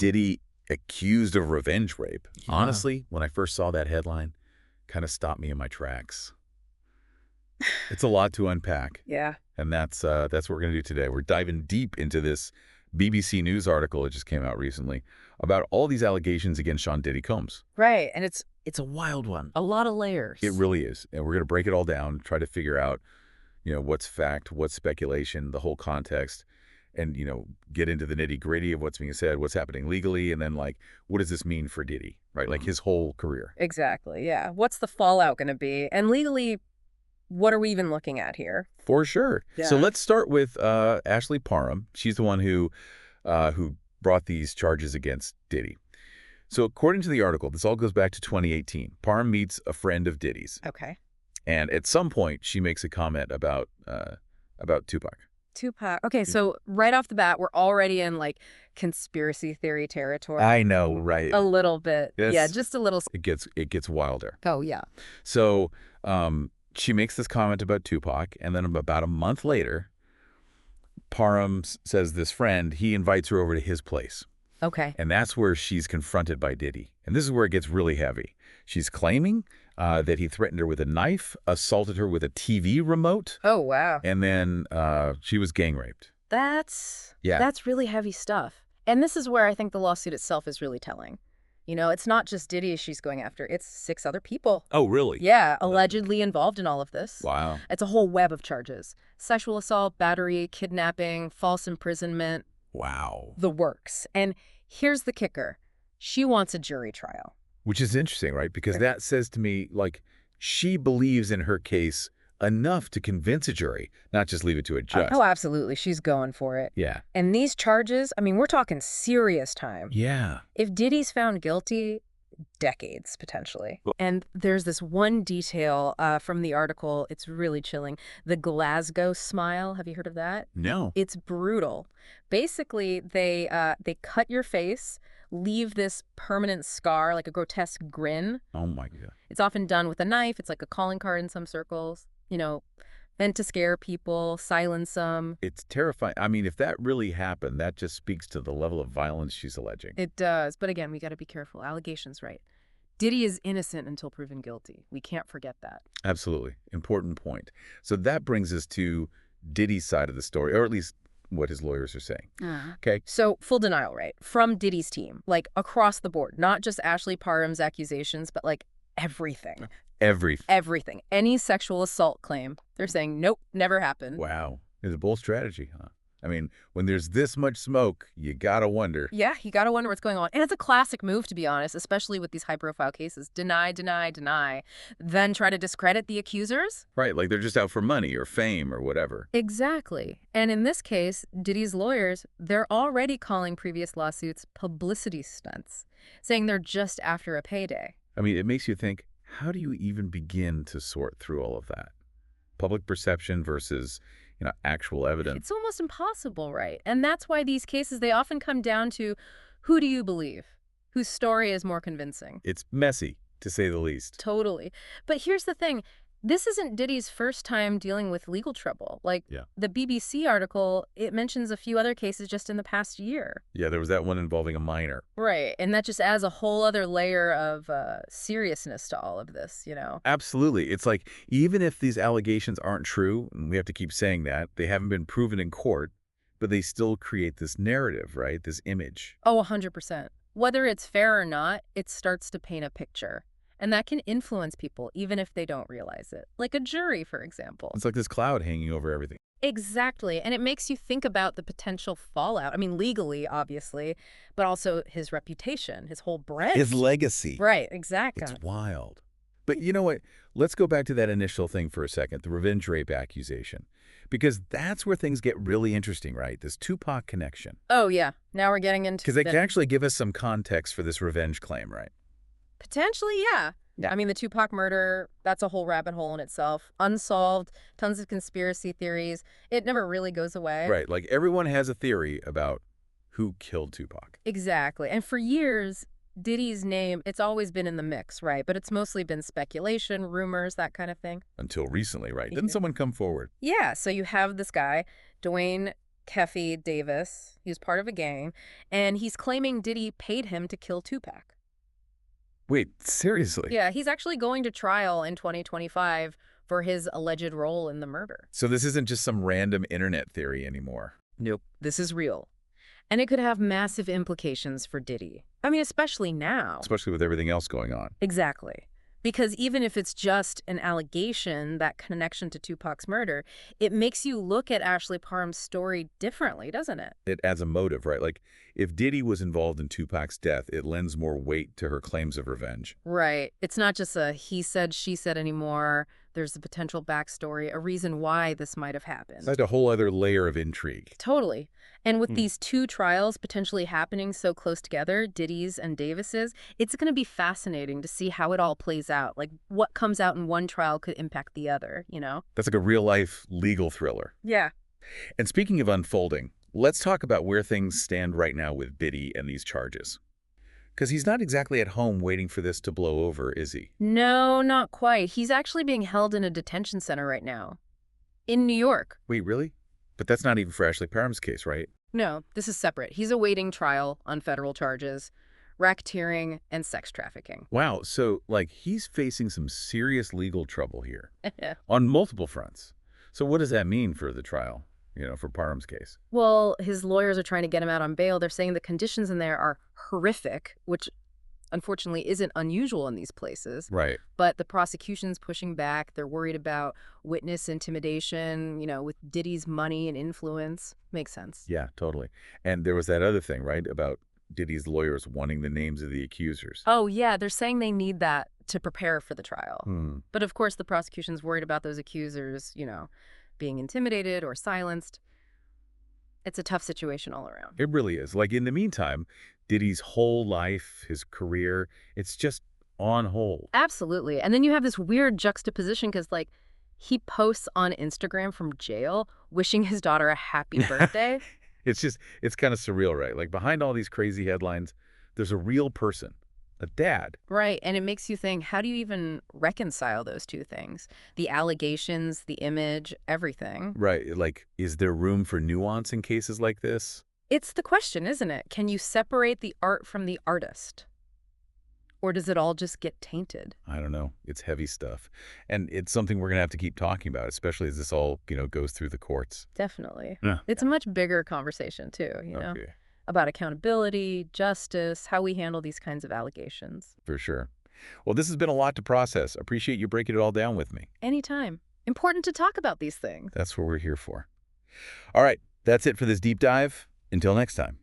Diddy accused of revenge rape. Yeah. Honestly, when I first saw that headline, kind of stopped me in my tracks. It's a lot to unpack. Yeah. And that's what we're going to do today. We're diving deep into this BBC News article that just came out recently about all these allegations against Sean Diddy Combs. Right. And it's It's a wild one. A lot of layers. It really is. And we're going to break it all down, try to figure out, what's fact, what's speculation, the whole context, and, get into the nitty-gritty of what's being said, what's happening legally, and then, what does this mean for Diddy, right? Like his whole career. exactly. Yeah. What's the fallout going to be? And legally, what are we even looking at here? For sure. Yeah. So let's start with Ashley Parum. She's the one who brought these charges against Diddy. So according to the article, this all goes back to 2018. Parum meets a friend of Diddy's. Okay. And at some point, she makes a comment about Tupac. Tupac. Okay, so right off the bat, we're already in conspiracy theory territory. I know, right? A little bit. Yes. Yeah, just a little. It gets wilder. Oh, yeah. So she makes this comment about Tupac, and then about a month later, Parum says this friend, he invites her over to his place. Okay. And that's where she's confronted by Diddy. And this is where it gets really heavy. She's claiming that he threatened her with a knife, assaulted her with a TV remote, Oh, wow. and then she was gang raped. That's really heavy stuff. And this is where I think the lawsuit itself is really telling. It's not just Diddy she's going after. It's 6 other people. Oh, really? Yeah, allegedly involved in all of this. Wow. It's a whole web of charges. Sexual assault, battery, kidnapping, false imprisonment. Wow. The works. And here's the kicker. She wants a jury trial. Which is interesting, right? Because that says to me, she believes in her case enough to convince a jury, not just leave it to a judge. Oh, absolutely. She's going for it. Yeah. And these charges, we're talking serious time. Yeah. If Diddy's found guilty, decades, potentially. And there's this one detail from the article. It's really chilling. The Glasgow smile. Have you heard of that? No. It's brutal. Basically, they cut your face, leave this permanent scar, like a grotesque grin. Oh, my God. It's often done with a knife. It's like a calling card in some circles, meant to scare people, silence them. It's terrifying. If that really happened, that just speaks to the level of violence she's alleging. It does. But again, we got to be careful. Allegations, right? Diddy is innocent until proven guilty. We can't forget that. Absolutely. Important point. So that brings us to Diddy's side of the story, or at least what his lawyers are saying. Okay. So full denial, right? From Diddy's team, across the board, not just Ashley Parham's accusations, but everything. Everything. Any sexual assault claim, they're saying, nope, never happened. Wow. It's a bold strategy, huh? When there's this much smoke, you gotta wonder. Yeah, you gotta wonder what's going on. And it's a classic move, to be honest, especially with these high-profile cases. Deny, deny, deny, then try to discredit the accusers? Right, they're just out for money or fame or whatever. Exactly. And in this case, Diddy's lawyers, they're already calling previous lawsuits publicity stunts, saying they're just after a payday. It makes you think, how do you even begin to sort through all of that? Public perception versus actual evidence. It's almost impossible, right? And that's why these cases, they often come down to, who do you believe? Whose story is more convincing? It's messy, to say the least. Totally. But here's the thing. This isn't Diddy's first time dealing with legal trouble. The BBC article, it mentions a few other cases just in the past year. Yeah, there was that one involving a minor. Right. And that just adds a whole other layer of seriousness to all of this, Absolutely. It's even if these allegations aren't true, and we have to keep saying that, they haven't been proven in court, but they still create this narrative, right? This image. Oh, 100%. Whether it's fair or not, it starts to paint a picture. And that can influence people, even if they don't realize it. Like a jury, for example. It's like this cloud hanging over everything. Exactly. And it makes you think about the potential fallout. legally, obviously, but also his reputation, his whole brand. His legacy. Right, exactly. It's wild. But you know what? Let's go back to that initial thing for a second, the revenge rape accusation. Because that's where things get really interesting, right? This Tupac connection. Oh, yeah. Now we're getting into... Because they can actually give us some context for this revenge claim, right? Potentially, yeah. The Tupac murder, that's a whole rabbit hole in itself. Unsolved, tons of conspiracy theories. It never really goes away. Right. Everyone has a theory about who killed Tupac. Exactly. And for years, Diddy's name, it's always been in the mix, right? But it's mostly been speculation, rumors, that kind of thing. Until recently, right? Didn't someone come forward? Yeah. So you have this guy, Dwayne Kefi Davis. He was part of a gang, and he's claiming Diddy paid him to kill Tupac. Wait, seriously? Yeah, he's actually going to trial in 2025 for his alleged role in the murder. So this isn't just some random internet theory anymore. Nope. This is real. And it could have massive implications for Diddy. I mean, especially now. Especially with everything else going on. Exactly. Because even if it's just an allegation, that connection to Tupac's murder, it makes you look at Ashley Parham's story differently, doesn't it? It adds a motive, right? Like, if Diddy was involved in Tupac's death, it lends more weight to her claims of revenge. Right. It's not just a he said, she said anymore. There's a potential backstory, a reason why this might have happened. That's a whole other layer of intrigue. Totally. And with these two trials potentially happening so close together, Diddy's and Davis's, it's going to be fascinating to see how it all plays out. Like, what comes out in one trial could impact the other, you know? That's like a real-life legal thriller. Yeah. And speaking of unfolding, let's talk about where things stand right now with Diddy and these charges. Because he's not exactly at home waiting for this to blow over, is he? No, not quite. He's actually being held in a detention center right now. In New York. Wait, really? But that's not even for Ashley Parham's case, right? No, this is separate. He's awaiting trial on federal charges, racketeering, and sex trafficking. Wow, so, like, he's facing some serious legal trouble here. On multiple fronts. So what does that mean for the trial, for Parham's case? Well, his lawyers are trying to get him out on bail. They're saying the conditions in there are horrific, which unfortunately isn't unusual in these places. Right. But the prosecution's pushing back. They're worried about witness intimidation, with Diddy's money and influence. Makes sense. Yeah, totally. And there was that other thing, right, about Diddy's lawyers wanting the names of the accusers. Oh, yeah, they're saying they need that to prepare for the trial. But of course, the prosecution's worried about those accusers, being intimidated or silenced. It's a tough situation all around. It really is. Like, in the meantime, Diddy's whole life, his career, it's just on hold. Absolutely. And then you have this weird juxtaposition because, like, he posts on Instagram from jail wishing his daughter a happy birthday. It's kind of surreal, right? Like, behind all these crazy headlines, there's a real person, a dad. Right. And it makes you think, how do you even reconcile those two things? The allegations, the image, everything. Right. Like, is there room for nuance in cases like this? It's the question, isn't it? Can you separate the art from the artist? Or does it all just get tainted? I don't know. It's heavy stuff. And it's something we're going to have to keep talking about, especially as this all, goes through the courts. Definitely. Yeah. It's a much bigger conversation, too, Okay. about accountability, justice, how we handle these kinds of allegations. For sure. Well, this has been a lot to process. Appreciate you breaking it all down with me. Anytime. Important to talk about these things. That's what we're here for. All right. That's it for this deep dive. Until next time.